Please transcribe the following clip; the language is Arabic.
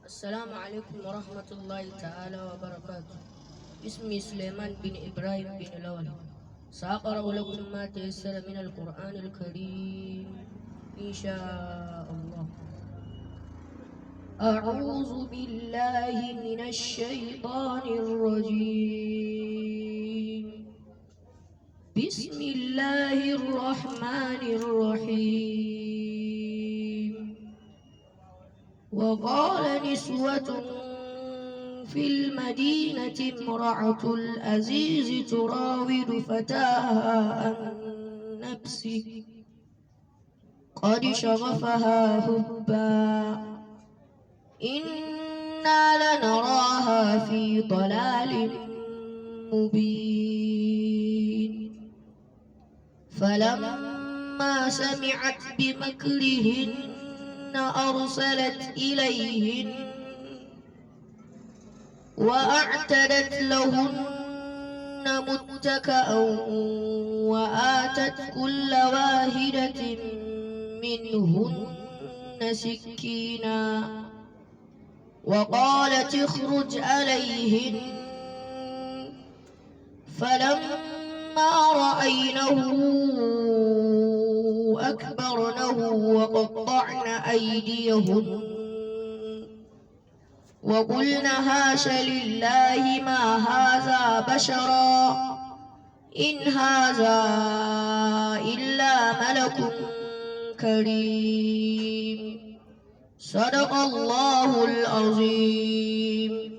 السلام عليكم ورحمة الله تعالى وبركاته. اسمي سليمان بن إبراهيم بن لول. سأقرأ لكم ما تيسر من القرآن الكريم إن شاء الله. أعوذ بالله من الشيطان الرجيم. بسم الله الرحمن الرحيم. وقال نسوة في المدينة امرأة العزيز تراود فتاها عن نفسه قد شغفها حبا إنا لنراها في ضلال مبين. فلما سمعت بمكرهن أرسلت إليهن وأعتدت لهن متكأ وآتت كل واحدة منهن سكينا وقالت اخرج عليهن. فلما رأينه أكبرنه وقطعن أيديهن وقلن هاش لله ما هذا بشرا إن هذا إلا ملك كريم. صدق الله العظيم.